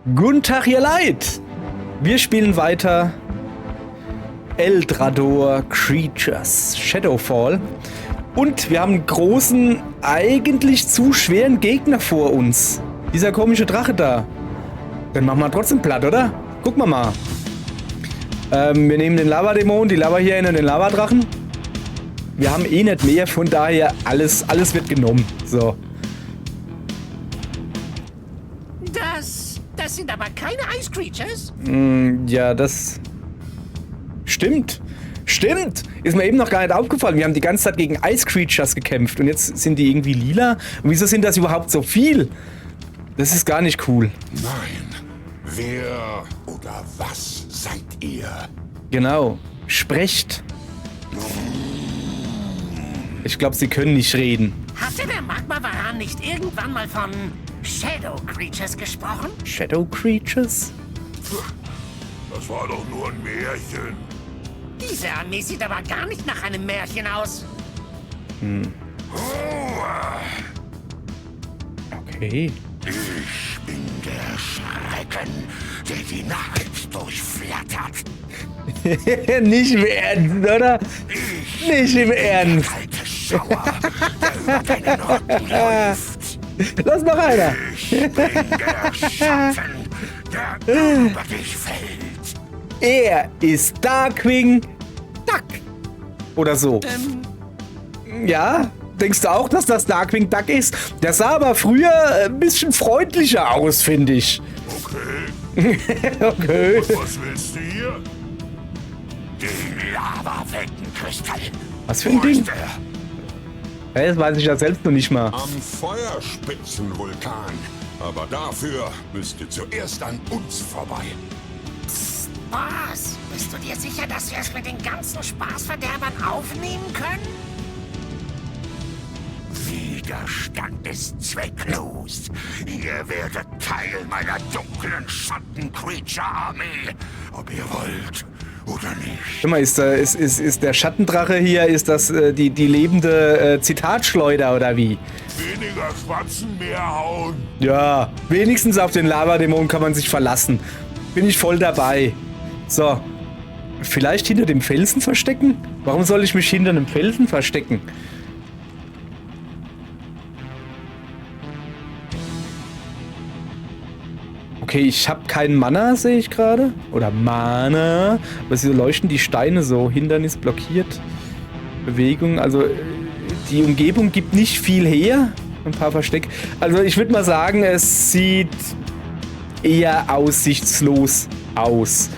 Guten Tag, ihr Leid! Wir spielen weiter Eldrador Creatures Shadowfall. Und wir haben einen großen, eigentlich zu schweren Gegner vor uns. Dieser komische Drache da. Dann machen wir trotzdem platt, oder? Gucken wir mal. Wir nehmen den Lavadämon, die Lavahyäne und den Lavadrachen. Wir haben eh nicht mehr, von daher alles wird genommen. So. Das sind aber keine Ice Creatures. Ja, das... Stimmt. Stimmt! Ist mir eben noch gar nicht aufgefallen. Wir haben die ganze Zeit gegen Ice Creatures gekämpft und jetzt sind die irgendwie lila. Und wieso sind das überhaupt so viel? Das ist gar nicht cool. Nein. Wer oder was seid ihr? Genau. Sprecht. Ich glaube, sie können nicht reden. Hatte der Magma-Varan nicht irgendwann mal von Shadow Creatures gesprochen? Shadow Creatures? Das war doch nur ein Märchen. Diese Armee sieht aber gar nicht nach einem Märchen aus. Okay. Ich bin der Schrecken, der die Nacht durchflattert. Nicht im Ernst, oder? Nicht im Ernst. Kalte Schauer, der über deinen Rücken läuft. Lass noch einer. Ich bin der Schatten, der über dich fällt. Er ist Darkwing Duck. Oder so. Ja? Denkst du auch, dass das Darkwing Duck ist? Der sah aber früher ein bisschen freundlicher aus, finde ich. Okay, Okay. was willst du hier? Den Lava-Weltenkristall. Was für ein Wo ist Ding? er? Das weiß ich ja selbst noch nicht mal. Am Feuerspitzenvulkan. Aber dafür müsst ihr zuerst an uns vorbei. Was? Bist du dir sicher, dass wir es mit den ganzen Spaßverderbern aufnehmen können? Widerstand ist zwecklos. Ihr werdet Teil meiner dunklen Schatten-Creature-Armee. Ob ihr wollt oder nicht. Guck mal, ist der Schattendrache hier, ist das die lebende Zitatschleuder oder wie? Weniger schwatzen, mehr hauen. Ja, wenigstens auf den Lavadämon kann man sich verlassen. Bin ich voll dabei. So, vielleicht hinter dem Felsen verstecken? Warum soll ich mich hinter einem Felsen verstecken? Okay, ich habe keinen Mana, sehe ich gerade. Oder Mana. Aber sie leuchten die Steine so. Hindernis blockiert. Bewegung. Also die Umgebung gibt nicht viel her. Ein paar Versteck. Also ich würde mal sagen, es sieht eher aussichtslos aus.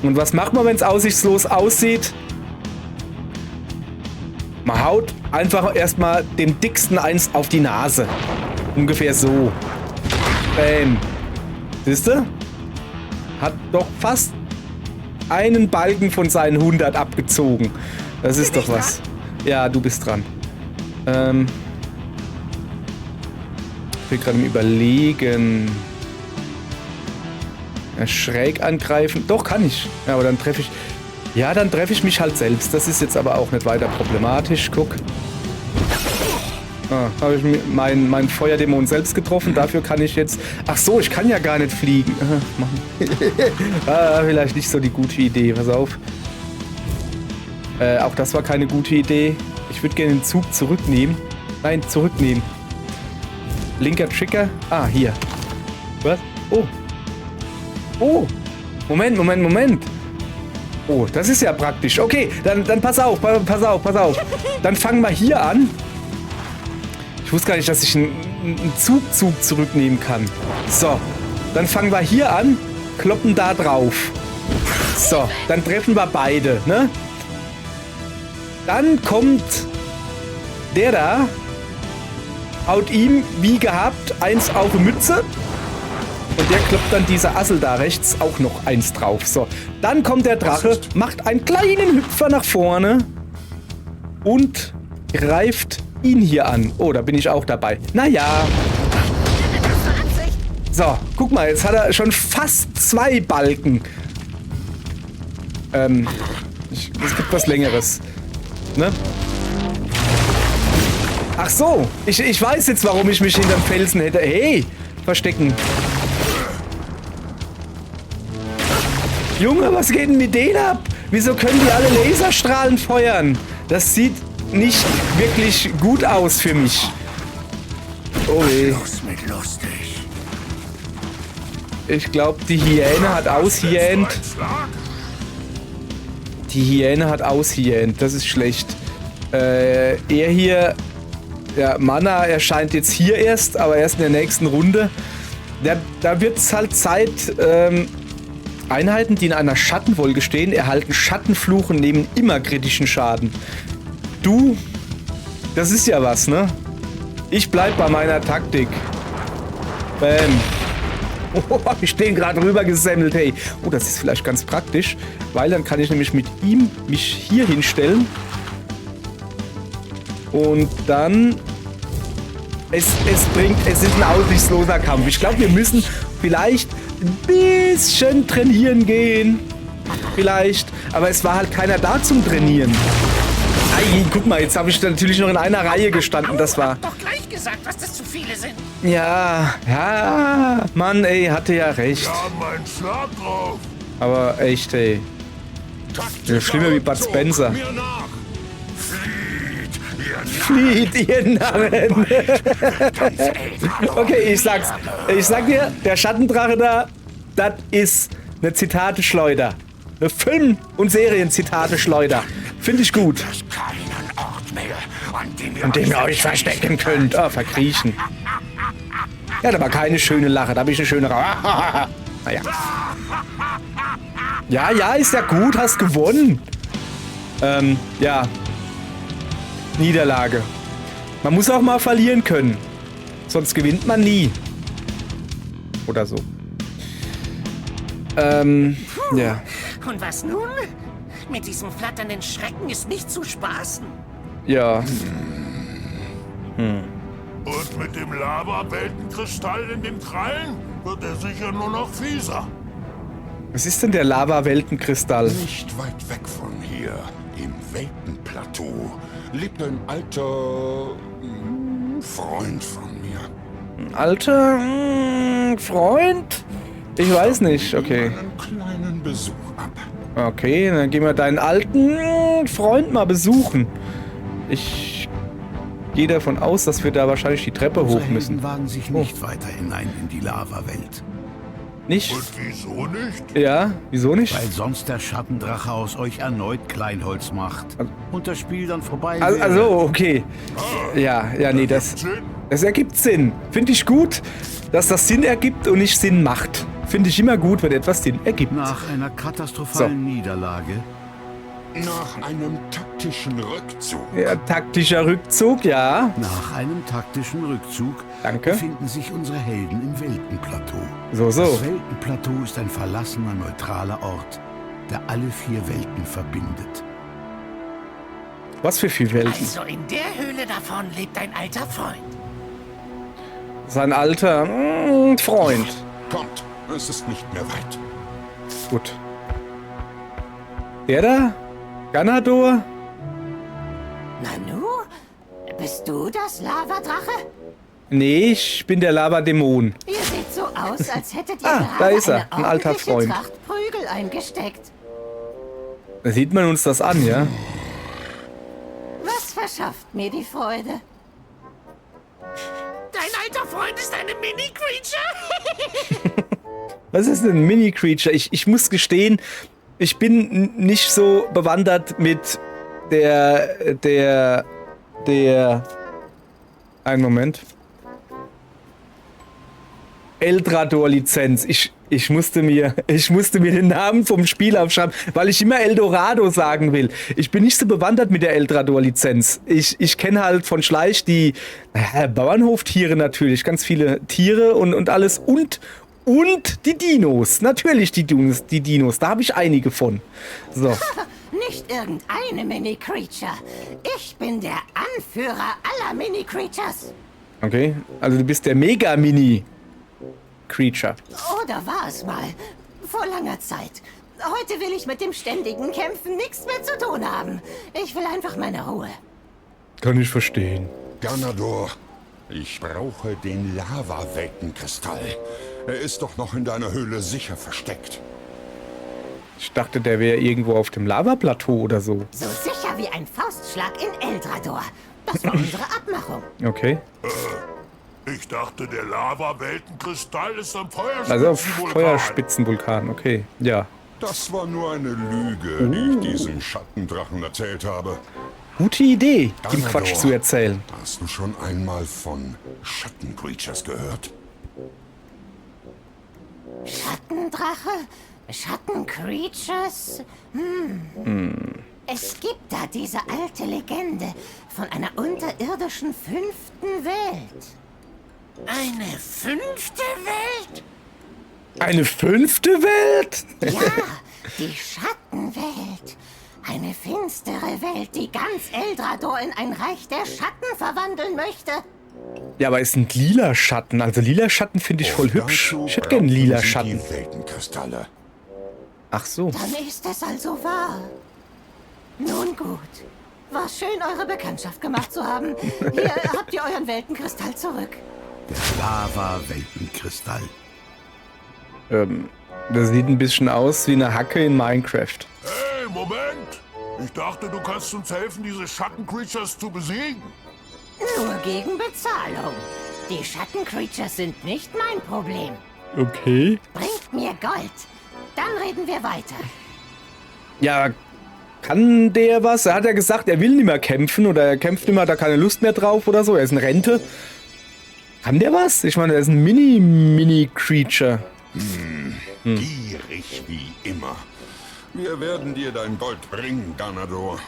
Und was macht man, wenn es aussichtslos aussieht? Man haut einfach erstmal dem dicksten eins auf die Nase. Ungefähr so. Bam. Siehste? Hat doch fast einen Balken von seinen 100 abgezogen. Das ist doch was. Ja, du bist dran. Ich bin gerade im Überlegen. Ja, schräg angreifen. Doch, kann ich. Ja, aber dann treffe ich... Ja, dann treffe ich mich halt selbst. Das ist jetzt aber auch nicht weiter problematisch. Guck. Ah, habe ich meinen Feuerdämon selbst getroffen. Dafür kann ich jetzt... Ach so, ich kann ja gar nicht fliegen. Vielleicht nicht so die gute Idee. Pass auf. Auch das war keine gute Idee. Ich würde gerne den Zug zurücknehmen. Nein, zurücknehmen. Linker Trigger. Ah, hier. Was? Oh. Oh. Moment. Oh, das ist ja praktisch. Okay, dann pass auf. Dann fangen wir hier an. Ich wusste gar nicht, dass ich einen Zug zurücknehmen kann. So, dann fangen wir hier an, kloppen da drauf. So, dann treffen wir beide, ne? Dann kommt der da, haut ihm, wie gehabt, eins auf die Mütze. Und der kloppt dann dieser Assel da rechts auch noch eins drauf. So, dann kommt der Drache, macht einen kleinen Hüpfer nach vorne und greift ihn hier an. Oh, da bin ich auch dabei. Naja. So, guck mal, jetzt hat er schon fast 2 Balken. Es gibt was Längeres. Ne? Ach so, ich weiß jetzt, warum ich mich hinterm Felsen hätte. Hey, verstecken. Junge, was geht denn mit denen ab? Wieso können die alle Laserstrahlen feuern? Das sieht nicht wirklich gut aus für mich. Oh weh. Los mit lustig. Ich glaube, die Hyäne hat aushyänt. Die Hyäne hat aushyänt. Das ist schlecht. Er hier... Ja, Mana erscheint jetzt hier erst, aber erst in der nächsten Runde. Da wird es halt Zeit... Einheiten, die in einer Schattenwolke stehen, erhalten Schattenfluch und nehmen immer kritischen Schaden. Du... Das ist ja was, ne? Ich bleib bei meiner Taktik. Bam. Oh, hab ich den gerade rüber gesemmelt, hey. Oh, das ist vielleicht ganz praktisch, weil dann kann ich nämlich mit ihm mich hier hinstellen. Und dann... Es ist ein aussichtsloser Kampf. Ich glaube, wir müssen vielleicht ein bisschen trainieren gehen. Vielleicht. Aber es war halt keiner da zum Trainieren. Ei, guck mal, jetzt habe ich natürlich noch in einer Reihe gestanden. Das war... Doch gleich gesagt, dass das zu viele sind. Ja, Mann, ey, hatte ja recht. Wir haben einen Schlag drauf. Aber echt, ey. Ja, schlimmer wie Bud Spencer. Mir nach. Flieht, ihr Narren. Flieht, ihr Narren. Okay, ich sag dir, der Schattendrache da, das ist eine Zitate-Schleuder. Eine Film- und Serien-Zitate-Schleuder. Finde ich gut. Keinen Ort mehr, An dem ihr euch verstecken könnt. Ah, verkriechen. Ja, da war keine schöne Lache. Da habe ich eine schöne Naja. Ja, ist ja gut. Hast gewonnen. Ja. Niederlage. Man muss auch mal verlieren können. Sonst gewinnt man nie. Oder so. Ja. Und was nun? Mit diesem flatternden Schrecken ist nicht zu spaßen. Ja. Und mit dem Lava-Weltenkristall in den Krallen wird er sicher nur noch fieser. Was ist denn der Lava-Weltenkristall? Nicht weit weg von hier, im Weltenplateau, lebt ein alter Freund von mir. Ein alter Freund? Ich weiß nicht, okay. Einen kleinen Besuch ab. Okay, dann gehen wir deinen alten Freund mal besuchen. Ich gehe davon aus, dass wir da wahrscheinlich die Treppe hoch müssen. Wagen sich nicht weiter hinein in die Lava-Welt. Nicht? Und wieso nicht? Ja, wieso nicht? Weil sonst der Schattendrache aus euch erneut Kleinholz macht. Und das Spiel dann vorbei wäre. Also, okay. Ja, nee, das ergibt Sinn. Finde ich gut, dass das Sinn ergibt und nicht Sinn macht. Finde ich immer gut, wenn etwas Sinn ergibt. Nach einer katastrophalen Niederlage. Nach einem taktischen Rückzug. Ja, taktischer Rückzug, ja. Nach einem taktischen Rückzug Danke. befinden sich unsere Helden im Weltenplateau. So. Das Weltenplateau ist ein verlassener, neutraler Ort, der alle 4 Welten verbindet. Was für 4 Welten? Also in der Höhle davon lebt ein alter Freund. Sein alter Freund. Kommt, es ist nicht mehr weit. Gut. Der da? Ganador? Nanu? Bist du das Lavadrache? Nee, ich bin der Lava-Dämon. Ihr seht so aus, als hättet ihr Ah, gerade da ist er, eine ein alter ordentliche Freund. Tracht Prügel eingesteckt. Da sieht man uns das an, ja? Was verschafft mir die Freude? Dein alter Freund ist eine Mini-Creature? Was ist denn ein Mini-Creature? Ich muss gestehen, ich bin nicht so bewandert mit der... Einen Moment. Eldrador-Lizenz. Ich musste mir den Namen vom Spiel aufschreiben, weil ich immer Eldorado sagen will. Ich bin nicht so bewandert mit der Eldrador-Lizenz. Ich kenne halt von Schleich die Bauernhoftiere natürlich, ganz viele Tiere und alles und die Dinos. Natürlich die Dinos. Da habe ich einige von. So. Nicht irgendeine Mini-Creature. Ich bin der Anführer aller Mini-Creatures. Okay, also du bist der Mega-Mini-Creature. Oder war es mal? Vor langer Zeit. Heute will ich mit dem ständigen Kämpfen nichts mehr zu tun haben. Ich will einfach meine Ruhe. Kann ich verstehen. Ganador, ich brauche den Lava-Weltenkristall. Er ist doch noch in deiner Höhle sicher versteckt. Ich dachte, der wäre irgendwo auf dem Lavaplateau oder so. So sicher wie ein Faustschlag in Eldrador. Das war unsere Abmachung. Okay. Ich dachte, der Lava-Weltenkristall ist am Also auf Feuerspitzenvulkan. Feuerspitzenvulkan, okay. Ja. Das war nur eine Lüge, die ich diesem Schattendrachen erzählt habe. Gute Idee, ihm Ganador, Quatsch zu erzählen. Hast du schon einmal von Schattencreatures gehört? Schattendrache? Schattencreatures? Es gibt da diese alte Legende von einer unterirdischen 5. Welt. Eine 5. Welt? Eine 5. Welt? Ja, die Schattenwelt. Eine finstere Welt, die ganz Eldrador in ein Reich der Schatten verwandeln möchte. Ja, aber es sind lila Schatten. Also lila Schatten finde ich voll hübsch. Dazu Ich hätte gerne lila brauchen sie Schatten. Die Weltenkristalle. Ach so. Dann ist es also wahr. Nun gut. War schön, eure Bekanntschaft gemacht zu haben. Hier habt ihr euren Weltenkristall zurück. Der Lava-Weltenkristall. Das sieht ein bisschen aus wie eine Hacke in Minecraft. Hey, Moment! Ich dachte, du kannst uns helfen, diese Schattencreatures zu besiegen. Nur gegen Bezahlung. Die Schattencreatures sind nicht mein Problem. Okay. Bringt mir Gold. Dann reden wir weiter. Ja, kann der was? Er hat ja gesagt, er will nicht mehr kämpfen oder er kämpft nicht mehr, hat da keine Lust mehr drauf oder so. Er ist in Rente. Kann der was? Ich meine, er ist ein Mini-Creature. Gierig wie immer. Wir werden dir dein Gold bringen, Ganador.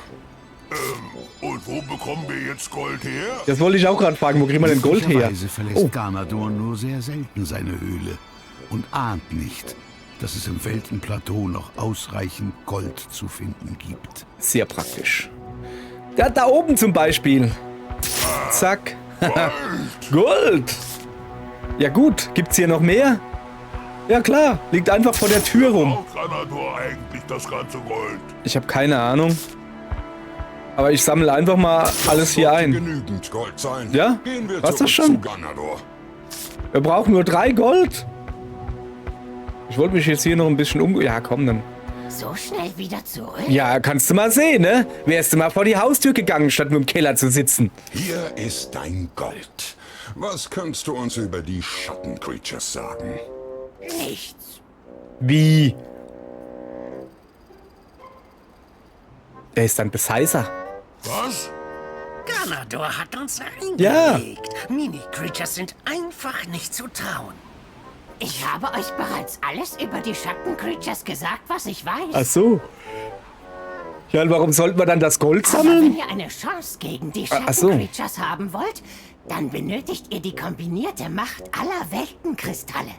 Und wo bekommen wir jetzt Gold her? Das wollte ich auch gerade fragen. Wo kriegt man denn Gold her? Möglicherweise verlässt Ganador nur sehr selten seine Höhle und ahnt nicht, dass es im Weltenplateau noch ausreichend Gold zu finden gibt. Sehr praktisch. Ja, da oben zum Beispiel. Zack. Gold. Ja gut, gibt's hier noch mehr? Ja klar, liegt einfach vor der Tür rum. Braucht Ganador eigentlich das ganze Gold? Ich habe keine Ahnung. Aber ich sammle einfach mal alles hier Sollte ein. genügend Gold sein. Ja? Gehen wir War's das zurück schon? zu Ganador. Wir brauchen nur 3 Gold. Ich wollte mich jetzt hier noch ein bisschen Ja, komm dann. So schnell wieder zurück? Ja, kannst du mal sehen, ne? Wärst du mal vor die Haustür gegangen, statt nur im Keller zu sitzen. Hier ist dein Gold. Was kannst du uns über die Schattencreatures sagen? Nichts. Wie? Er ist ein Beseißer. Was? Ganador hat uns Ja. reingelegt. Mini-Creatures sind einfach nicht zu trauen. Ich habe euch bereits alles über die Schattencreatures gesagt, was ich weiß. Ach so. Ja, und warum sollten wir dann das Gold Aber wenn sammeln? ihr eine Chance gegen die Ach so. Schattencreatures haben wollt, dann benötigt ihr die kombinierte Macht aller Weltenkristalle.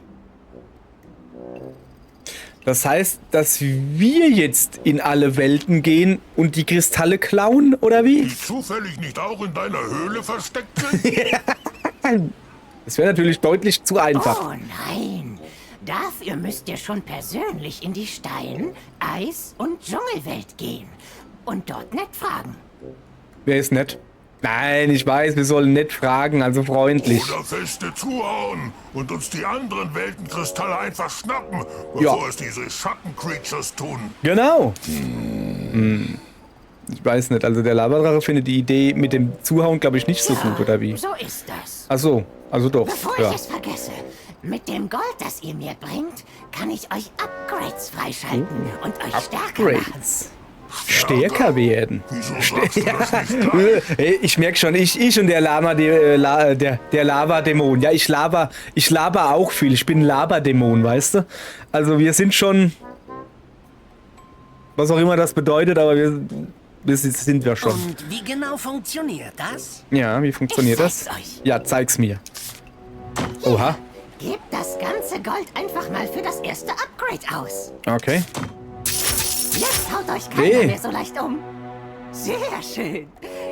Das heißt, dass wir jetzt in alle Welten gehen und die Kristalle klauen, oder wie? Die zufällig nicht auch in deiner Höhle versteckt sind? Das wäre natürlich deutlich zu einfach. Oh nein. Dafür müsst ihr schon persönlich in die Stein-, Eis- und Dschungelwelt gehen. Und dort nett fragen. Wer ist nett? Nein, ich weiß, wir sollen nett fragen, also freundlich. Oder feste zuhauen und uns die anderen Weltenkristalle einfach schnappen, bevor Ja. es diese Schattencreatures tun. Genau. Ich weiß nicht, also der Lavadrache findet die Idee mit dem Zuhauen, glaube ich, nicht so gut, oder wie? So ist das. Ach so, also doch, Bevor ja. ich es vergesse, mit dem Gold, das ihr mir bringt, kann ich euch Upgrades freischalten und euch stärker machen. Upgrades. Stärker werden. Wieso sagst du das nicht gleich? Hey, ich merke schon, ich und der der Lava-Dämon. Ja, ich laber auch viel. Ich bin ein Laberdämon, weißt du? Also wir sind schon... Was auch immer das bedeutet, aber das sind wir schon. Und wie genau funktioniert das? Ja, wie funktioniert Ich das? zeig's euch. Ja, zeig's mir. Oha, Gebt das ganze Gold einfach mal für das erste Upgrade aus. okay. Jetzt haut euch keiner Nee. mehr so leicht um. Sehr schön.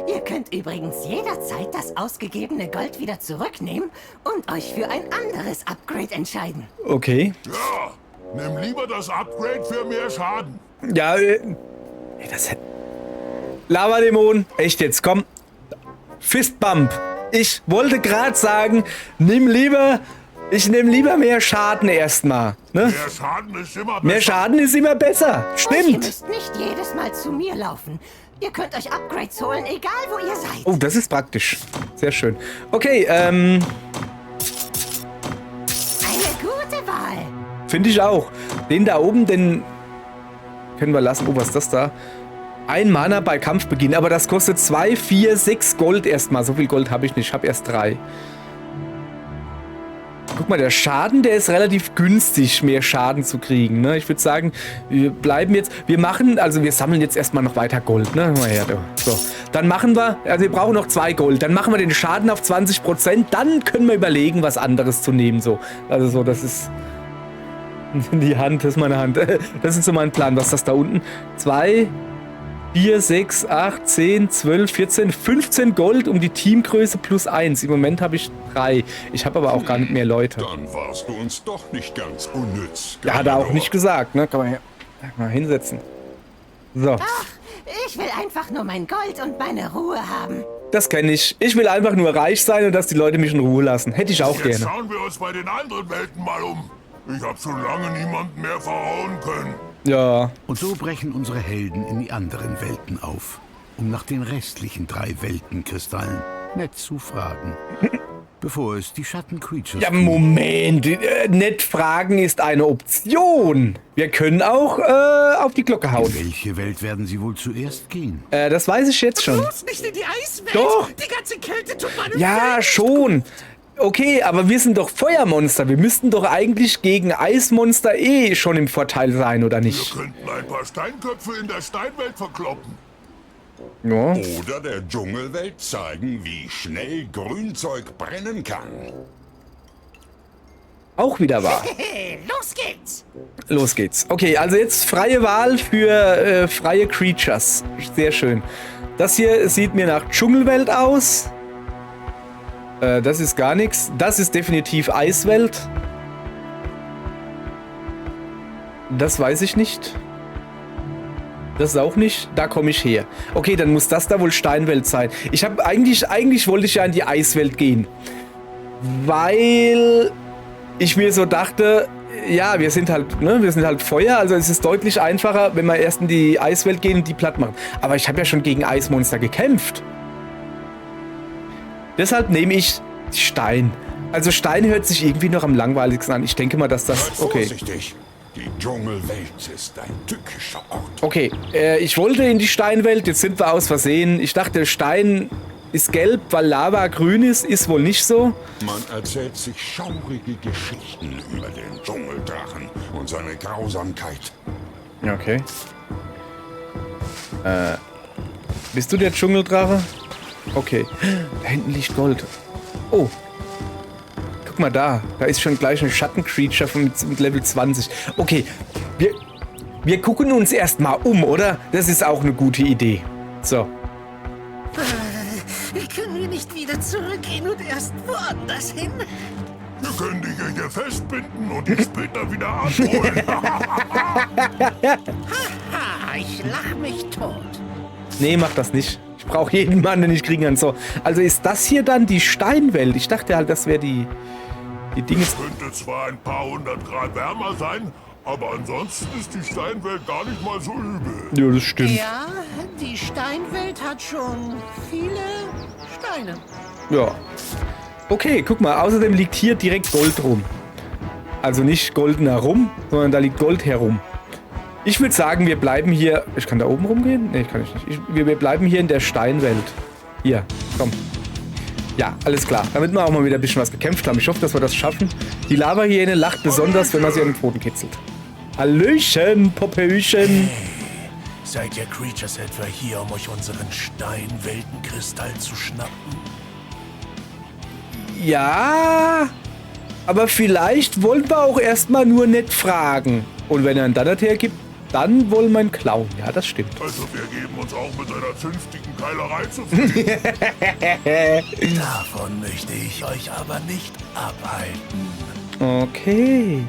Ihr könnt übrigens jederzeit das ausgegebene Gold wieder zurücknehmen und euch für ein anderes Upgrade entscheiden. Okay. Ja, nimm lieber das Upgrade für mehr Schaden. Ja, das hätte... Lavadämon, echt jetzt, komm. Fistbump. Ich wollte gerade sagen, nimm lieber Ich nehme lieber mehr Schaden erstmal. Ne? Mehr Schaden ist immer besser. Mehr Schaden ist immer besser. Und ihr Stimmt. müsst nicht jedes Mal zu mir laufen. Ihr könnt euch Upgrades holen, egal wo ihr seid. Oh, das ist praktisch. Sehr schön. Okay, Eine gute Wahl. finde ich auch. Den da oben, den können wir lassen. Oh, was ist das da? 1 Mana bei Kampfbeginn, aber das kostet 2, 4, 6 Gold erstmal. So viel Gold habe ich nicht. Ich habe erst 3. Guck mal, der Schaden, der ist relativ günstig, mehr Schaden zu kriegen. Ne? Ich würde sagen, wir bleiben jetzt, wir sammeln jetzt erstmal noch weiter Gold. Ne? Mal her, du. So, dann machen wir, also wir brauchen noch 2 Gold. Dann machen wir den Schaden auf 20%. Dann können wir überlegen, was anderes zu nehmen. So, also so, das ist die Hand, das ist meine Hand. Das ist so mein Plan. Was ist das da unten? 2, 4, 6, 8, 10, 12, 14, 15 Gold um die Teamgröße plus 1. Im Moment habe ich 3. Ich habe aber auch gar nicht mehr Leute. Dann warst du uns doch nicht ganz unnütz. Ja, hat er auch nicht gesagt, ne? Kann man hier mal hinsetzen. So, Ach, ich will einfach nur mein Gold und meine Ruhe haben. das kenne ich. Ich will einfach nur reich sein und dass die Leute mich in Ruhe lassen. Hätte ich auch Jetzt gerne. schauen wir uns bei den anderen Welten mal um. Ich habe schon lange niemanden mehr verhauen können. Ja, Und so brechen unsere Helden in die anderen Welten auf, um nach den restlichen 3 Weltenkristallen nett zu fragen. Bevor es die Schatten-Creatures ja, Moment. Nett fragen ist eine Option. Wir können auch auf die Glocke hauen. In welche Welt werden sie wohl zuerst gehen? Das weiß ich jetzt schon. Bloß nicht in die Eiswelt. Doch. Die ganze Kälte tut meinem Ja, Fell schon. Okay, aber wir sind doch Feuermonster. Wir müssten doch eigentlich gegen Eismonster schon im Vorteil sein, oder Wir nicht? könnten ein paar Steinköpfe in der Steinwelt verkloppen. Ja. Oder der Dschungelwelt zeigen, wie schnell Grünzeug brennen kann. Auch wieder wahr. Hey, los geht's. Los geht's. Okay, also jetzt freie Wahl für freie Creatures. Sehr schön. Das hier sieht mir nach Dschungelwelt aus. Das ist gar nichts. Das ist definitiv Eiswelt. Das weiß ich nicht. Das ist auch nicht. Da komme ich her. Okay, dann muss das da wohl Steinwelt sein. Ich habe eigentlich wollte ich ja in die Eiswelt gehen. Weil ich mir so dachte, ja, wir sind halt Feuer, also es ist deutlich einfacher, wenn wir erst in die Eiswelt gehen und die platt machen. Aber ich habe ja schon gegen Eismonster gekämpft. Deshalb nehme ich Stein. Also Stein hört sich irgendwie noch am langweiligsten an. Ich denke mal, dass das... Seid Okay. vorsichtig. Die Dschungelwelt ist ein tückischer Ort. Okay, ich wollte in die Steinwelt, jetzt sind wir aus Versehen. Ich dachte, Stein ist gelb, weil Lava grün ist wohl nicht so. Man erzählt sich schaurige Geschichten über den Dschungeldrachen und seine Grausamkeit. Ja, okay. Bist du der Dschungeldrache? Okay. Da hinten liegt Gold. Oh. Guck mal da. Da ist schon gleich eine Schattencreature mit Level 20. Okay. Wir gucken uns erstmal um, oder? Das ist auch eine gute Idee. So. Können wir nicht wieder zurückgehen und erst woanders hin? Wir können dich ja hier festbinden und dich später wieder abholen. Ha, ich lach mich tot. Nee, mach das nicht. Ich brauche jeden Mann, den ich kriegen kann. So. Also ist das hier dann die Steinwelt? Ich dachte halt, das wäre die Dinge. Könnte zwar ein paar 100 Grad wärmer sein, aber ansonsten ist die Steinwelt gar nicht mal so übel. Ja, das stimmt. Ja, die Steinwelt hat schon viele Steine. Ja. Okay, guck mal. Außerdem liegt hier direkt Gold rum. Also nicht goldener rum, sondern da liegt Gold herum. Ich würde sagen, wir bleiben hier... Ich kann da oben rumgehen? Nee, kann ich nicht. Wir bleiben hier in der Steinwelt. Hier, komm. Ja, alles klar. Damit wir auch mal wieder ein bisschen was gekämpft haben. Ich hoffe, dass wir das schaffen. Die Lavahyäne lacht besonders, wenn man sie an den Pfoten kitzelt. Hallöchen, Popöchen. Seid ihr Creatures etwa hier, um euch unseren Steinweltenkristall zu schnappen? Ja, aber vielleicht wollen wir auch erstmal nur nett fragen. Und wenn er einen dann hergibt, dann wollen wir ihn klauen. Ja, das stimmt. Also wir geben uns auch mit einer zünftigen Keilerei zufrieden. Davon möchte ich euch aber nicht abhalten. Okay.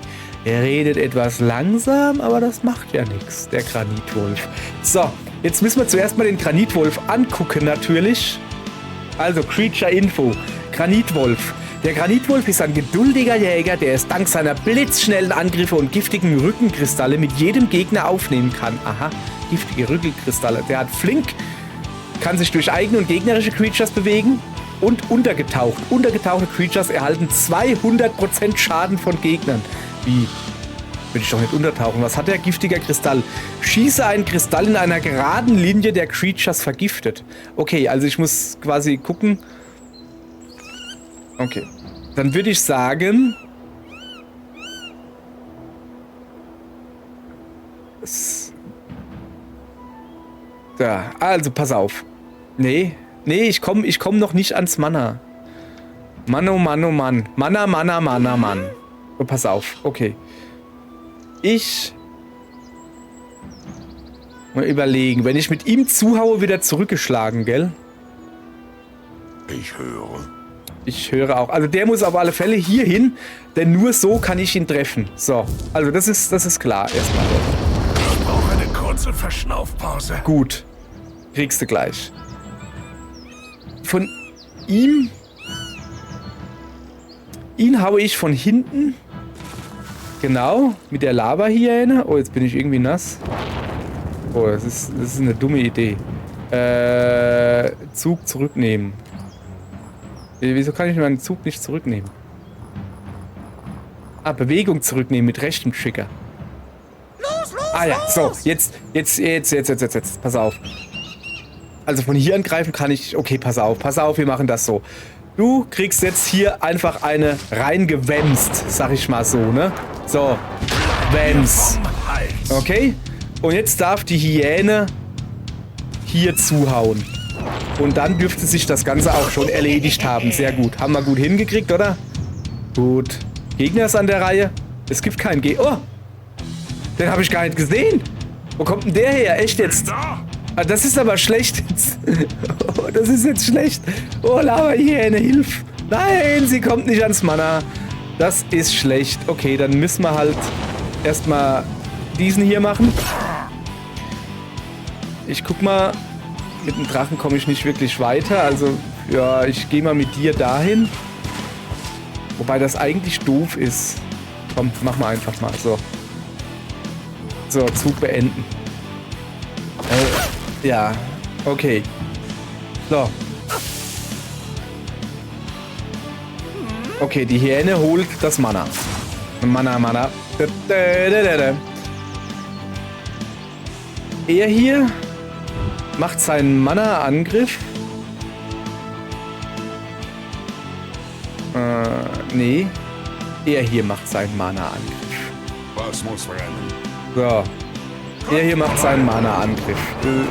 Er redet etwas langsam, aber das macht ja nichts, der Granitwolf. So, jetzt müssen wir zuerst mal den Granitwolf angucken natürlich. Also, Creature Info. Granitwolf. Der Granitwolf ist ein geduldiger Jäger, der es dank seiner blitzschnellen Angriffe und giftigen Rückenkristalle mit jedem Gegner aufnehmen kann. Aha, giftige Rückenkristalle. Der hat flink, kann sich durch eigene und gegnerische Creatures bewegen und untergetaucht. Untergetauchte Creatures erhalten 200% Schaden von Gegnern. Wie? Will ich doch nicht untertauchen. Was hat der giftiger Kristall? Schieße einen Kristall in einer geraden Linie der Creatures vergiftet. Okay, also ich muss quasi gucken. Okay. Dann würde ich sagen... Da, also pass auf. Nee, ich komm noch nicht ans Mana. Mann, oh Mann, oh Mann. Mann. Oh, pass auf, okay. Ich... Mal überlegen, wenn ich mit ihm zuhaue, wird er zurückgeschlagen, gell? Ich höre. Ich höre auch. Also der muss auf alle Fälle hier hin, denn nur so kann ich ihn treffen. So, also das ist klar erstmal. Ich brauche eine kurze Verschnaufpause. Gut, kriegst du gleich. Von ihm... Ihn haue ich von hinten. Genau, mit der Lava-Hyäne. Oh, jetzt bin ich irgendwie nass. Oh, das ist eine dumme Idee. Zug zurücknehmen. Wieso kann ich meinen Zug nicht zurücknehmen? Ah, Bewegung zurücknehmen mit rechtem Trigger. Los! Ah ja, so, jetzt. Pass auf. Also von hier angreifen kann ich... Okay, pass auf, wir machen das so. Du kriegst jetzt hier einfach eine reingewämst, sag ich mal so, ne? So, Wams. Okay? Und jetzt darf die Hyäne hier zuhauen. Und dann dürfte sich das Ganze auch schon erledigt haben. Sehr gut. Haben wir gut hingekriegt, oder? Gut. Gegner ist an der Reihe. Es gibt keinen Oh! Den habe ich gar nicht gesehen. Wo kommt denn der her? Echt jetzt? Ah, das ist aber schlecht. Oh, das ist jetzt schlecht. Oh, Lava-Hyäne, hilf. Nein, sie kommt nicht ans Mana. Das ist schlecht. Okay, dann müssen wir halt erstmal diesen hier machen. Ich guck mal. Mit dem Drachen komme ich nicht wirklich weiter. Also, ja, ich gehe mal mit dir dahin. Wobei das eigentlich doof ist. Komm, mach mal einfach mal. So. So, Zug beenden. Ja, okay. So. Okay, die Hyäne holt das Mana. Mana. Er hier macht seinen Mana-Angriff. Nee. Er hier macht seinen Mana-Angriff. Was muss brennen? So. Er hier macht seinen Mana-Angriff.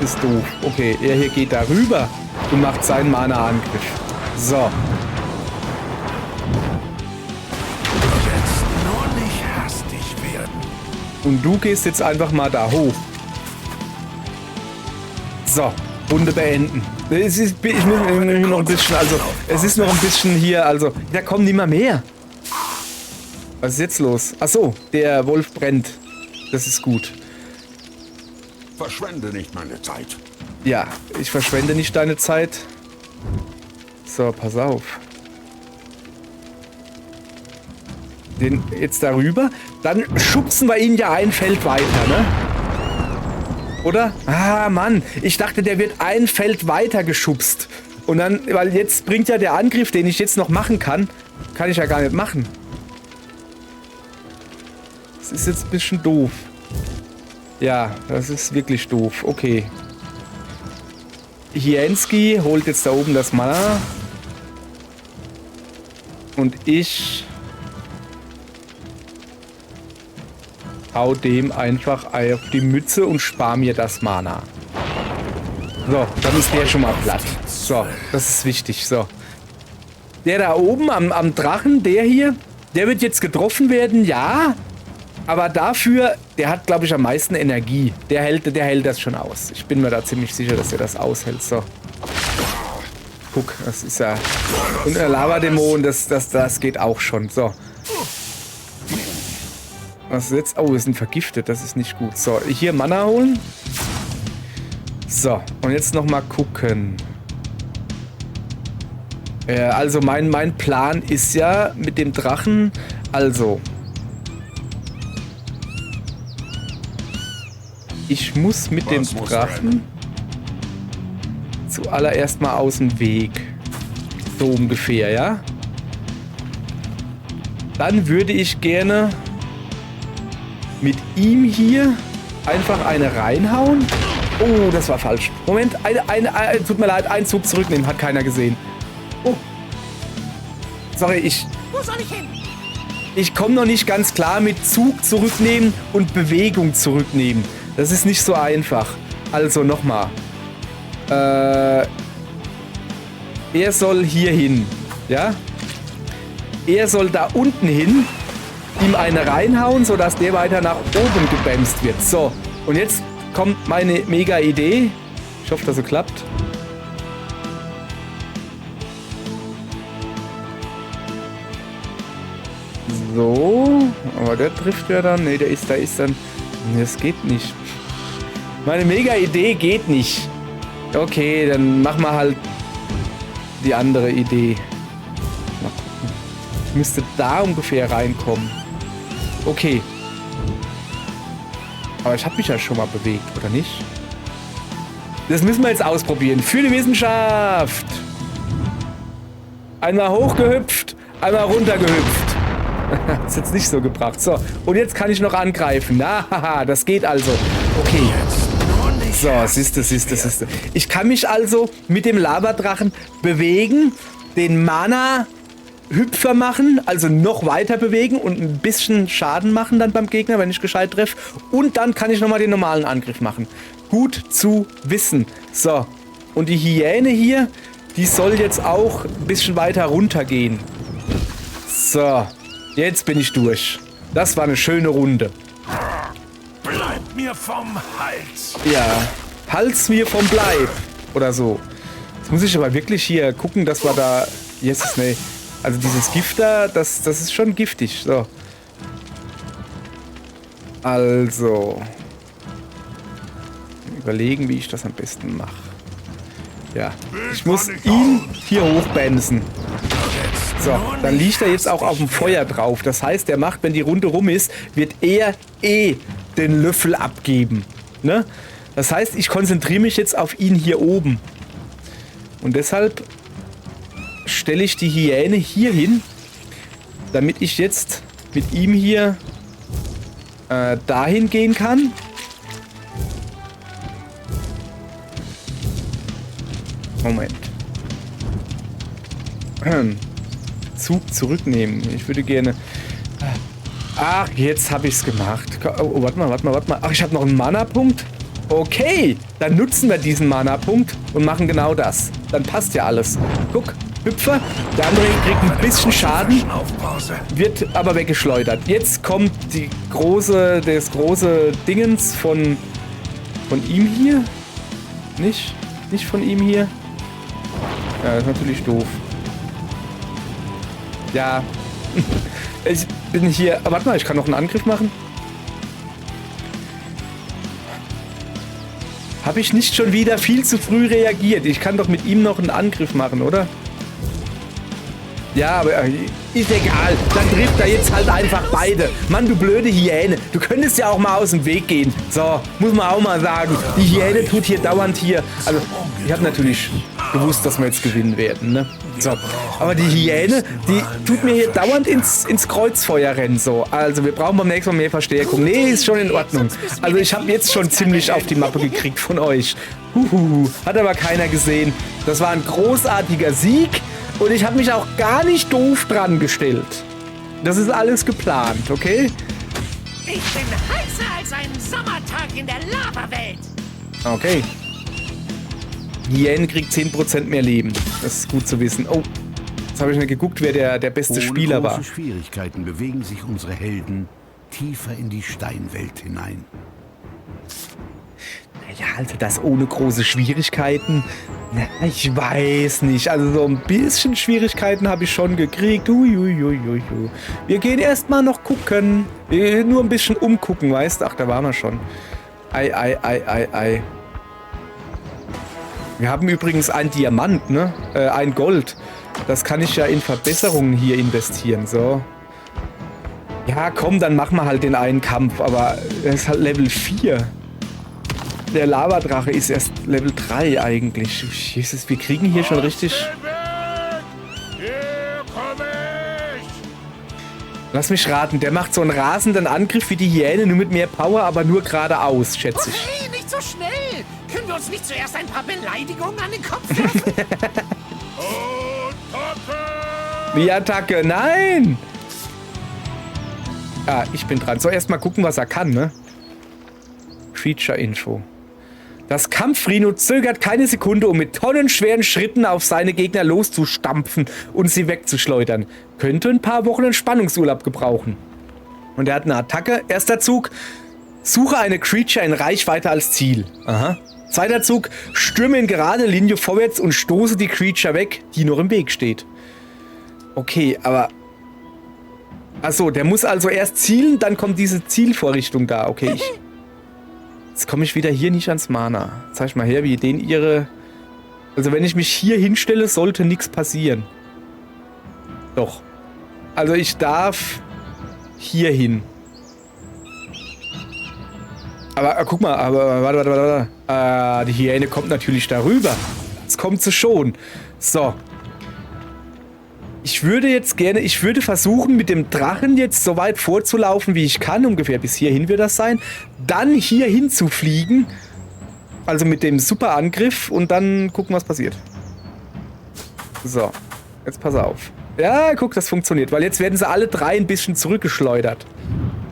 Ist doof. Okay, er hier geht da rüber und macht seinen Mana-Angriff. So. Jetzt nur nicht hastig werden. Und du gehst jetzt einfach mal da hoch. So, Runde beenden. Ich muss noch ein bisschen, also, es ist noch ein bisschen hier, also, da kommen nicht mehr. Was ist jetzt los? Ach so, der Wolf brennt. Das ist gut. Verschwende nicht meine Zeit. Ja, ich verschwende nicht deine Zeit. So, pass auf. Den jetzt darüber. Dann schubsen wir ihn ja ein Feld weiter, ne? Oder? Ah, Mann. Ich dachte, der wird ein Feld weiter geschubst. Und dann, weil jetzt bringt ja der Angriff, den ich jetzt noch machen kann ich ja gar nicht machen. Das ist jetzt ein bisschen doof. Ja, das ist wirklich doof. Okay. Hyänski holt jetzt da oben das Mana. Und ich hau dem einfach auf die Mütze und spar mir das Mana. So, dann ist der schon mal platt. So, das ist wichtig. So. Der da oben am Drachen, der hier, der wird jetzt getroffen werden, ja. Aber dafür, der hat, glaube ich, am meisten Energie. Der hält das schon aus. Ich bin mir da ziemlich sicher, dass er das aushält. So. Guck, das ist ja... Und der Lava-Dämon, das geht auch schon. So. Was ist jetzt? Oh, wir sind vergiftet. Das ist nicht gut. So, hier Mana holen. So, und jetzt noch mal gucken. Also mein Plan ist ja mit dem Drachen, also ich muss mit dem Drachen zuallererst mal aus dem Weg. So ungefähr, ja? Dann würde ich gerne mit ihm hier einfach eine reinhauen. Oh, das war falsch. Moment, tut mir leid, einen Zug zurücknehmen, hat keiner gesehen. Oh. Sorry, Wo soll ich hin? ich komme noch nicht ganz klar mit Zug zurücknehmen und Bewegung zurücknehmen. Das ist nicht so einfach. Also nochmal. Er soll hier hin. Ja? Er soll da unten hin, ihm eine reinhauen, sodass der weiter nach oben gebremst wird. So, und jetzt kommt meine mega Idee. Ich hoffe, dass es klappt. So, aber der trifft ja dann. Ne, da ist dann. Das geht nicht. Meine mega Idee geht nicht. Okay, dann machen wir halt die andere Idee. Mal gucken. Ich müsste da ungefähr reinkommen. Okay. Aber ich habe mich ja schon mal bewegt, oder nicht? Das müssen wir jetzt ausprobieren. Für die Wissenschaft. Einmal hochgehüpft, einmal runtergehüpft. Das ist jetzt nicht so gebracht. So, und jetzt kann ich noch angreifen. Na, haha, das geht also. Okay. So, siehste. Ich kann mich also mit dem Lavadrachen bewegen, den Mana-Hüpfer machen, also noch weiter bewegen und ein bisschen Schaden machen dann beim Gegner, wenn ich gescheit treffe. Und dann kann ich nochmal den normalen Angriff machen. Gut zu wissen. So, und die Hyäne hier, die soll jetzt auch ein bisschen weiter runtergehen. So, jetzt bin ich durch. Das war eine schöne Runde. Bleib mir vom Hals. Ja, Hals mir vom Bleib. Oder so. Jetzt muss ich aber wirklich hier gucken, dass wir da... Yes, nee. Also dieses Gift da, das ist schon giftig. So. Also. Überlegen, wie ich das am besten mache. Ja. Ich muss ihn hier hochbänzen. So, dann liegt er jetzt auch auf dem Feuer drauf. Das heißt, der macht, wenn die Runde rum ist, wird er den Löffel abgeben. Ne? Das heißt, ich konzentriere mich jetzt auf ihn hier oben. Und deshalb stelle ich die Hyäne hier hin, damit ich jetzt mit ihm hier dahin gehen kann. Moment. Zug zurücknehmen. Ich würde gerne... Ach, jetzt habe ich es gemacht. Oh, warte mal. Ach, ich habe noch einen Mana-Punkt. Okay, dann nutzen wir diesen Mana-Punkt und machen genau das. Dann passt ja alles. Guck, Hüpfer. Der andere kriegt ein bisschen Schaden, wird aber weggeschleudert. Jetzt kommt das große Dingens von ihm hier. Nicht von ihm hier. Ja, das ist natürlich doof. Ja. Ich bin hier... Warte mal, ich kann noch einen Angriff machen. Habe ich nicht schon wieder viel zu früh reagiert? Ich kann doch mit ihm noch einen Angriff machen, oder? Ja, aber ist egal. Dann trifft er jetzt halt einfach beide. Mann, du blöde Hyäne. Du könntest ja auch mal aus dem Weg gehen. So, muss man auch mal sagen. Die Hyäne tut hier dauernd hier... Also, ich habe natürlich gewusst, dass wir jetzt gewinnen werden, ne? So. Aber die Hyäne, die tut mir hier dauernd ins Kreuzfeuer rennen, so. Also, wir brauchen beim nächsten Mal mehr Verstärkung. Nee, ist schon in Ordnung. Also, ich habe jetzt schon ziemlich auf die Mappe gekriegt von euch. Hat aber keiner gesehen. Das war ein großartiger Sieg. Und ich habe mich auch gar nicht doof dran gestellt. Das ist alles geplant, okay? Ich bin heißer als ein Sommertag in der Lavawelt. Okay. Hyäne kriegt 10% mehr Leben. Das ist gut zu wissen. Oh, jetzt habe ich nicht geguckt, wer der beste Spieler war. Ohne große Schwierigkeiten bewegen sich unsere Helden tiefer in die Steinwelt hinein. Ja, also das ohne große Schwierigkeiten. Na, ich weiß nicht. Also so ein bisschen Schwierigkeiten habe ich schon gekriegt. Uiuiuiui. Wir gehen erstmal noch gucken. Nur ein bisschen umgucken, weißt du? Ach, da waren wir schon. Ei. Wir haben übrigens ein Diamant, ne? Ein Gold. Das kann ich ja in Verbesserungen hier investieren. So. Ja, komm, dann machen wir halt den einen Kampf. Aber er ist halt Level 4. Der Lavadrache ist erst Level 3 eigentlich. Jesus, wir kriegen hier schon richtig... Hier komme ich! Lass mich raten, der macht so einen rasenden Angriff wie die Hyäne, nur mit mehr Power, aber nur geradeaus, schätze ich. Hey, nicht so schnell! Können wir uns nicht zuerst ein paar Beleidigungen an den Kopf werfen? Attacke! Wie Attacke? Nein! Ah, ich bin dran. So, erstmal gucken, was er kann, ne? Creature-Info. Das Kampf-Rhino zögert keine Sekunde, um mit tonnenschweren Schritten auf seine Gegner loszustampfen und sie wegzuschleudern. Könnte ein paar Wochen Entspannungsurlaub gebrauchen. Und er hat eine Attacke. Erster Zug. Suche eine Creature in Reichweite als Ziel. Aha. Zweiter Zug. Stürme in gerade Linie vorwärts und stoße die Creature weg, die noch im Weg steht. Okay, aber... Achso, der muss also erst zielen, dann kommt diese Zielvorrichtung da. Okay, jetzt komme ich wieder hier nicht ans Mana. Zeig mal her, wie denen ihre... Also wenn ich mich hier hinstelle, sollte nichts passieren. Doch. Also ich darf hier hin. Aber guck mal, aber warte. Die Hyäne kommt natürlich darüber. Jetzt kommt sie schon. So. Ich würde versuchen, mit dem Drachen jetzt so weit vorzulaufen, wie ich kann. Ungefähr bis hierhin wird das sein. Dann hier hin zu fliegen. Also mit dem Superangriff. Und dann gucken, was passiert. So. Jetzt pass auf. Ja, guck, das funktioniert. Weil jetzt werden sie alle drei ein bisschen zurückgeschleudert.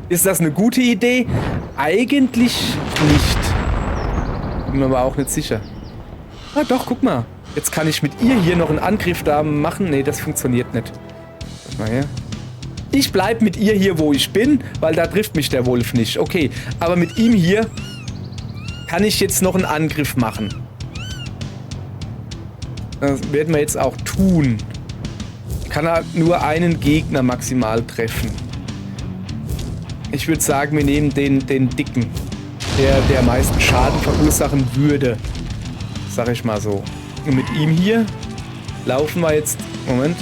Ist das eine gute Idee? Eigentlich nicht. Bin mir aber auch nicht sicher. Ah, doch, guck mal. Jetzt kann ich mit ihr hier noch einen Angriff da machen. Nee, das funktioniert nicht. Guck mal her. Ich bleib mit ihr hier, wo ich bin, weil da trifft mich der Wolf nicht. Okay, aber mit ihm hier kann ich jetzt noch einen Angriff machen. Das werden wir jetzt auch tun. Ich kann halt nur einen Gegner maximal treffen. Ich würde sagen, wir nehmen den Dicken, der am meisten Schaden verursachen würde. Sag ich mal so. Und mit ihm hier laufen wir jetzt... Moment.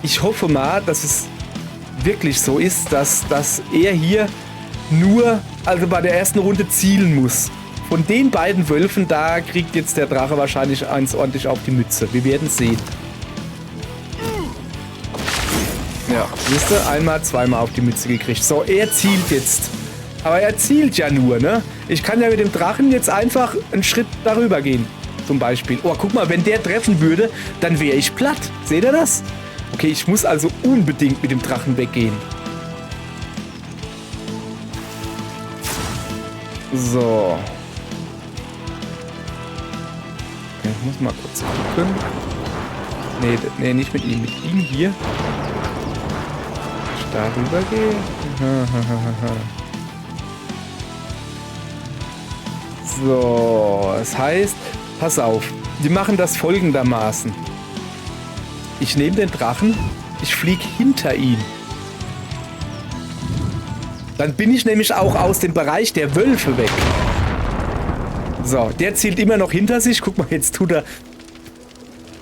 Ich hoffe mal, dass es wirklich so ist, dass er hier nur, also bei der ersten Runde zielen muss. Von den beiden Wölfen, da kriegt jetzt der Drache wahrscheinlich eins ordentlich auf die Mütze. Wir werden sehen. Ja, siehst du, einmal, zweimal auf die Mütze gekriegt. So, er zielt jetzt. Aber er zielt ja nur, ne? Ich kann ja mit dem Drachen jetzt einfach einen Schritt darüber gehen. Zum Beispiel. Oh, guck mal, wenn der treffen würde, dann wäre ich platt. Seht ihr das? Okay, ich muss also unbedingt mit dem Drachen weggehen. So. Okay, ich muss mal kurz gucken. Nee, nicht mit ihm. Mit ihm hier. Ich darüber gehe. So, das heißt, pass auf, die machen das folgendermaßen. Ich nehme den Drachen, ich fliege hinter ihn. Dann bin ich nämlich auch aus dem Bereich der Wölfe weg. So, der zielt immer noch hinter sich. Guck mal, jetzt tut er...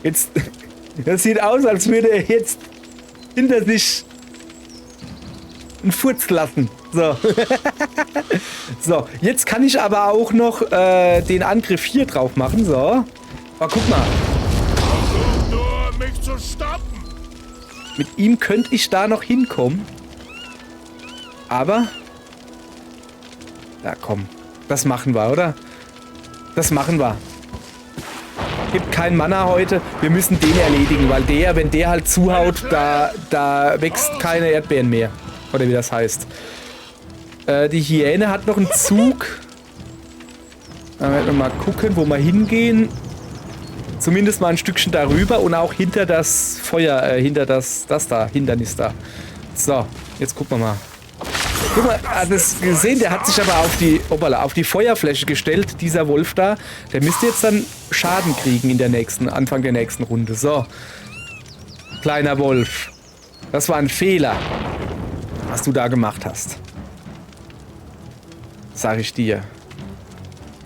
Jetzt... Das sieht aus, als würde er jetzt hinter sich einen Furz lassen. So. So, jetzt kann ich aber auch noch den Angriff hier drauf machen. So. Oh, guck mal. Versuch nur, mich zu stoppen! Mit ihm könnte ich da noch hinkommen. Aber... Ja, komm. Das machen wir, oder? Das machen wir. Gibt kein Mana heute. Wir müssen den erledigen, weil wenn der halt zuhaut, da wächst keine Erdbeeren mehr. Oder wie das heißt. Die Hyäne hat noch einen Zug. Da werden wir mal gucken, wo wir hingehen. Zumindest mal ein Stückchen darüber und auch hinter das Feuer, hinter das Hindernis da. So, jetzt gucken wir mal. Guck mal, hat es gesehen, der hat sich aber auf die Feuerfläche gestellt, dieser Wolf da. Der müsste jetzt dann Schaden kriegen Anfang der nächsten Runde. So. Kleiner Wolf. Das war ein Fehler, was du da gemacht hast. Sag ich dir.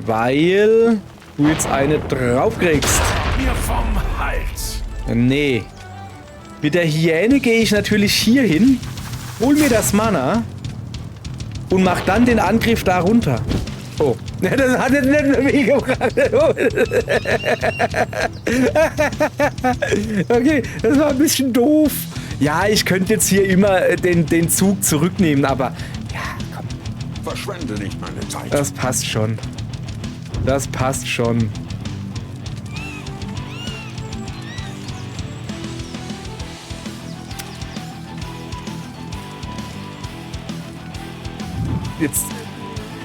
Weil du jetzt eine draufkriegst. Mir vom Hals. Nee. Mit der Hyäne gehe ich natürlich hier hin, hol mir das Mana und mach dann den Angriff da runter. Oh. Das hat jetzt nicht eine Bewegung. Okay, das war ein bisschen doof. Ja, ich könnte jetzt hier immer den Zug zurücknehmen, aber ja, komm. Verschwende nicht meine Zeit. Das passt schon. Das passt schon.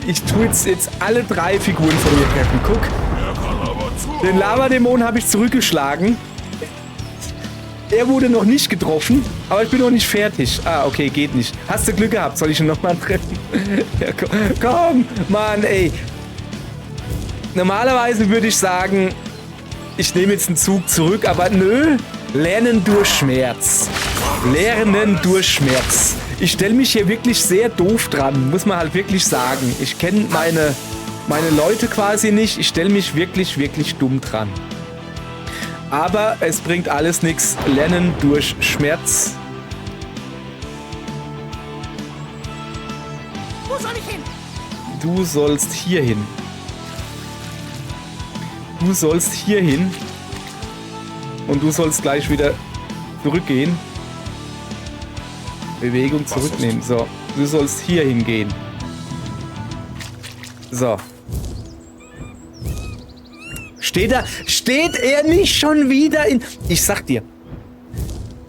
Ich tue jetzt alle 3 Figuren von mir treffen. Guck. Den Lavadämon habe ich zurückgeschlagen. Er wurde noch nicht getroffen, aber ich bin noch nicht fertig. Ah, okay, geht nicht. Hast du Glück gehabt? Soll ich ihn nochmal treffen? Ja, komm, Mann, ey. Normalerweise würde ich sagen, ich nehme jetzt einen Zug zurück, aber nö. Lernen durch Schmerz. Lernen durch Schmerz. Ich stelle mich hier wirklich sehr doof dran, muss man halt wirklich sagen. Ich kenne meine Leute quasi nicht. Ich stelle mich wirklich, wirklich dumm dran. Aber es bringt alles nichts. Lernen durch Schmerz. Wo soll ich hin? Du sollst hier hin. Du sollst hier hin. Und du sollst gleich wieder zurückgehen. Bewegung zurücknehmen. So, du sollst hier hingehen. So. Steht er nicht schon wieder in... Ich sag dir,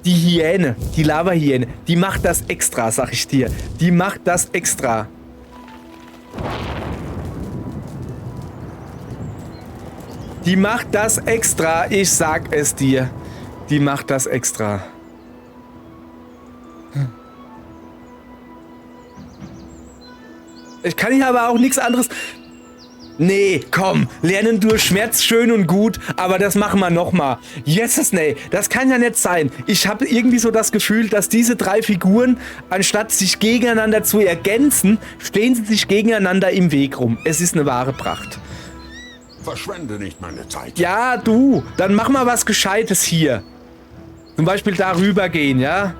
die Hyäne, die Lava-Hyäne, die macht das extra, sag ich dir. Die macht das extra. Die macht das extra, ich sag es dir. Die macht das extra. Ich kann hier aber auch nichts anderes... Nee, komm, lernen durch Schmerz schön und gut, aber das machen wir nochmal. Jesus, nee, das kann ja nicht sein. Ich habe irgendwie so das Gefühl, dass diese 3 Figuren, anstatt sich gegeneinander zu ergänzen, stehen sie sich gegeneinander im Weg rum. Es ist eine wahre Pracht. Verschwende nicht meine Zeit. Ja, du, dann mach mal was Gescheites hier. Zum Beispiel darüber gehen, ja?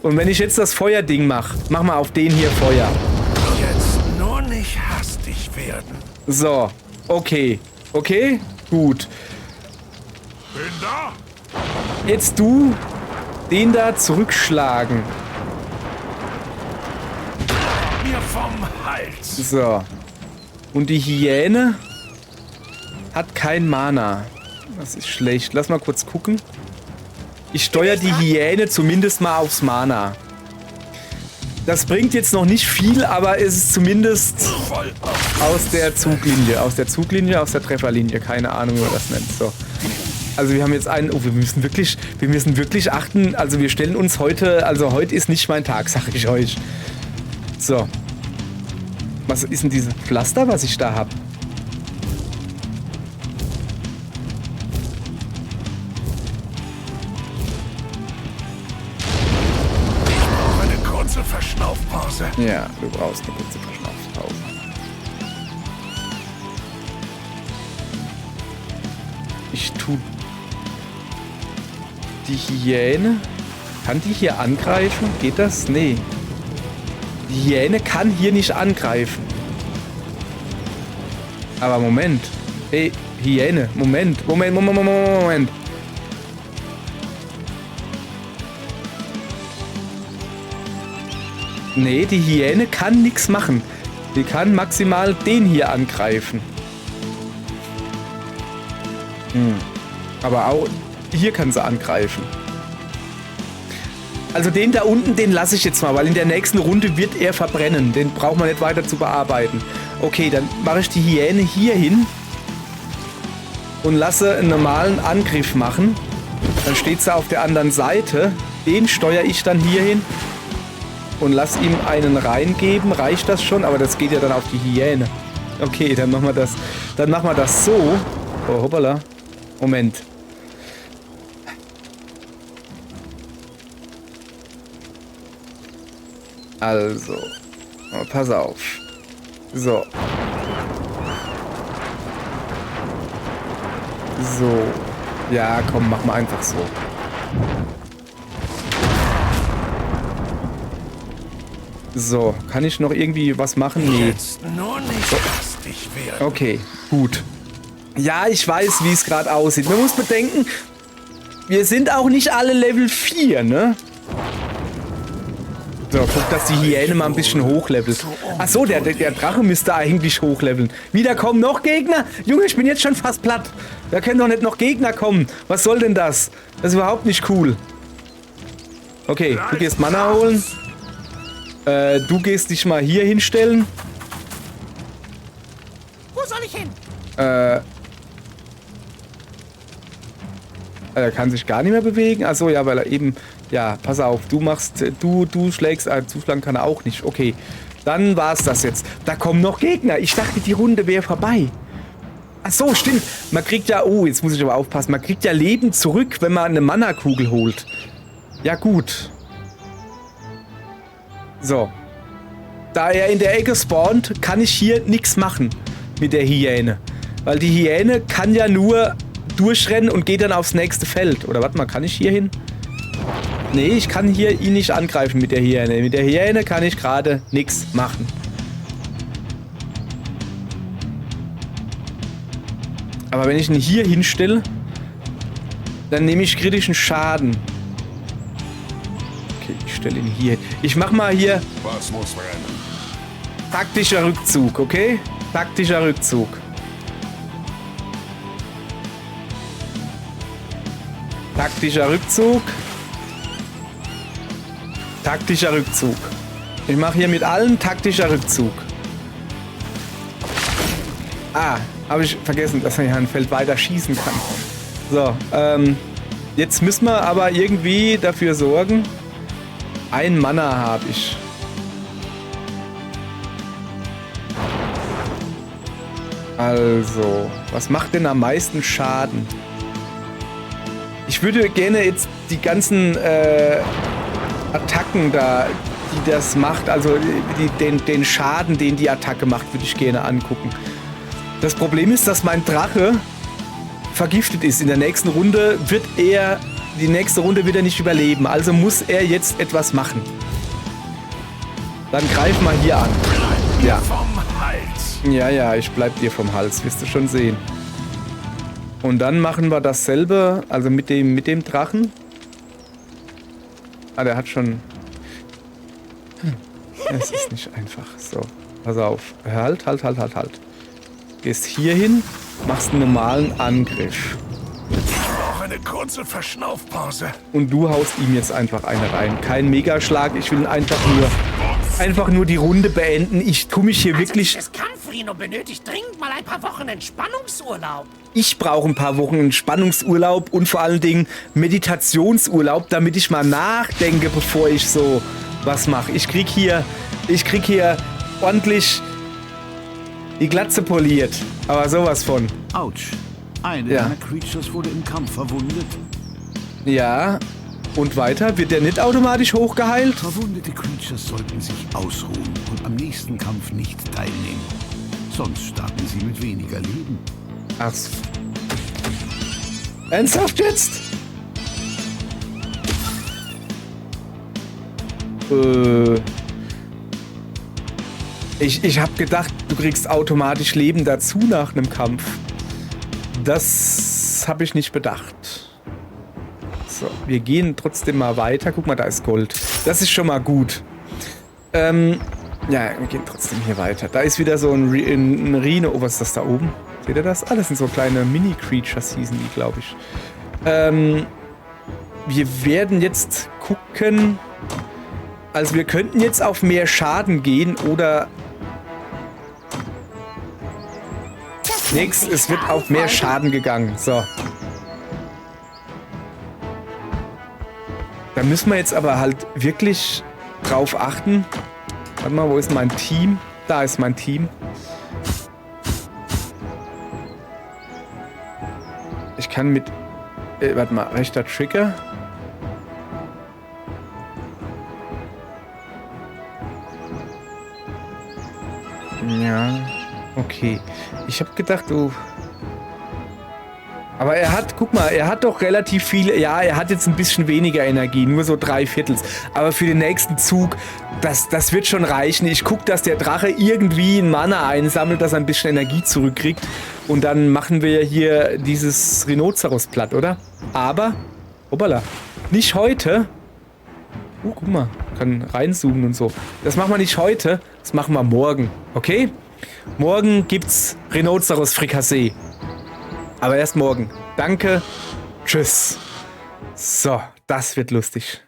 Und wenn ich jetzt das Feuerding mache, mach mal auf den hier Feuer. Jetzt nur nicht hastig werden. So, okay. Okay, gut. Bin da. Jetzt du den da zurückschlagen. Mir vom Hals. So. Und die Hyäne hat kein Mana. Das ist schlecht. Lass mal kurz gucken. Ich steuere die Hyäne zumindest mal aufs Mana. Das bringt jetzt noch nicht viel, aber es ist zumindest aus der Zuglinie. Aus der Zuglinie, aus der Trefferlinie. Keine Ahnung, wie man das nennt. So. Also wir haben jetzt einen... Oh, wir müssen wirklich achten. Also wir stellen uns heute... Also heute ist nicht mein Tag, sag ich euch. So. Was ist denn dieses Pflaster, was ich da habe? Verschnaufpause. Ja, du brauchst eine kurze Verschnaufpause. Ich tu... Die Hyäne... Kann die hier angreifen? Geht das? Nee. Die Hyäne kann hier nicht angreifen. Aber Moment. Hey, Hyäne. Moment. Nee, die Hyäne kann nichts machen. Die kann maximal den hier angreifen. Aber auch hier kann sie angreifen. Also den da unten, den lasse ich jetzt mal, weil in der nächsten Runde wird er verbrennen. Den braucht man nicht weiter zu bearbeiten. Okay, dann mache ich die Hyäne hier hin und lasse einen normalen Angriff machen. Dann steht sie auf der anderen Seite. Den steuere ich dann hier hin. Und lass ihm einen reingeben. Reicht das schon? Aber das geht ja dann auf die Hyäne. Okay, dann machen wir das. Dann machen wir das so. Oh, hoppala. Moment. Also. Oh, pass auf. So. So. Ja, komm, mach mal einfach so. So, kann ich noch irgendwie was machen? Nee. Jetzt nur nicht hastig werden. Okay, gut. Ja, ich weiß, wie es gerade aussieht. Man muss bedenken, wir sind auch nicht alle Level 4, ne? So, guck, dass die Hyäne mal ein bisschen hochlevelt. Achso, der Drache müsste eigentlich hochleveln. Wieder kommen noch Gegner? Junge, ich bin jetzt schon fast platt. Da können doch nicht noch Gegner kommen. Was soll denn das? Das ist überhaupt nicht cool. Okay, du gehst Mana holen. Du gehst dich mal hier hinstellen. Wo soll ich hin? Er kann sich gar nicht mehr bewegen. Achso, ja, weil er eben... Ja, pass auf, du schlägst... zuschlagen kann er auch nicht. Okay, dann war's das jetzt. Da kommen noch Gegner. Ich dachte, die Runde wäre vorbei. Achso, stimmt. Man kriegt ja... Oh, jetzt muss ich aber aufpassen. Man kriegt ja Leben zurück, wenn man eine Mana-Kugel holt. Ja, gut. So. Da er in der Ecke spawnt, kann ich hier nichts machen mit der Hyäne. Weil die Hyäne kann ja nur durchrennen und geht dann aufs nächste Feld. Oder warte mal, kann ich hier hin? Nee, ich kann hier ihn nicht angreifen mit der Hyäne. Mit der Hyäne kann ich gerade nichts machen. Aber wenn ich ihn hier hinstelle, dann nehme ich kritischen Schaden. Okay, ich stelle ihn hier. Ich mach mal hier Was muss rennen? taktischer Rückzug, okay? Taktischer Rückzug. Taktischer Rückzug. Taktischer Rückzug. Ich mache hier mit allen taktischer Rückzug. Ah, habe ich vergessen, dass man ja ein Feld weiter schießen kann. So, jetzt müssen wir aber irgendwie dafür sorgen. Ein Mana habe ich. Also, was macht denn am meisten Schaden? Ich würde gerne jetzt die ganzen Attacken da, die das macht, also den Schaden, den die Attacke macht, würde ich gerne angucken. Das Problem ist, dass mein Drache vergiftet ist. In der nächsten Runde wird er nicht überleben. Also muss er jetzt etwas machen. Dann greif mal hier an. Ja. Vom Hals. Ja, ich bleib dir vom Hals, wirst du schon sehen. Und dann machen wir dasselbe, also mit dem Drachen. Ah, der hat schon... Es ist nicht einfach. So, pass auf. Halt. Gehst hier hin, machst einen normalen Angriff. Noch eine kurze Verschnaufpause. Und du haust ihm jetzt einfach eine rein. Kein Megaschlag, ich will einfach nur die Runde beenden. Ich tue mich hier wirklich... Dieses Kampf-Rino benötigt dringend mal ein paar Wochen Entspannungsurlaub. Ich brauche ein paar Wochen Entspannungsurlaub und vor allen Dingen Meditationsurlaub, damit ich mal nachdenke, bevor ich so was mache. Ich krieg hier ordentlich die Glatze poliert. Aber sowas von. Autsch. Eine Ja. deiner Creatures wurde im Kampf verwundet. Ja. Und weiter? Wird der nicht automatisch hochgeheilt? Verwundete Creatures sollten sich ausruhen und am nächsten Kampf nicht teilnehmen. Sonst starten sie mit weniger Leben. Ach so. Ernsthaft jetzt? Ich hab gedacht, du kriegst automatisch Leben dazu nach einem Kampf. Das habe ich nicht bedacht. So, wir gehen trotzdem mal weiter. Guck mal, da ist Gold. Das ist schon mal gut. Ja, wir gehen trotzdem hier weiter. Da ist wieder so ein Rhino. Oh, was ist das da oben? Seht ihr das? Ah, das sind so kleine Mini-Creatures, hießen die, glaube ich. Wir werden jetzt gucken. Also wir könnten jetzt auf mehr Schaden gehen oder... Nix, es wird auf mehr Schaden gegangen. So. Da müssen wir jetzt aber halt wirklich drauf achten. Warte mal, wo ist mein Team? Da ist mein Team. Ich kann mit... warte mal, rechter Trigger. Ja, okay. Ich habe gedacht, du... Aber er hat, guck mal, er hat doch relativ viel, ja, er hat jetzt ein bisschen weniger Energie, nur so 3/4. Aber für den nächsten Zug, das wird schon reichen. Ich guck, dass der Drache irgendwie ein Mana einsammelt, dass er ein bisschen Energie zurückkriegt. Und dann machen wir hier dieses Rhinoceros platt, oder? Aber, hoppala, nicht heute. Guck mal, kann reinzoomen und so. Das machen wir nicht heute, das machen wir morgen, okay? Morgen gibt's Rhinoceros-Frikassee. Aber erst morgen. Danke. Tschüss. So, das wird lustig.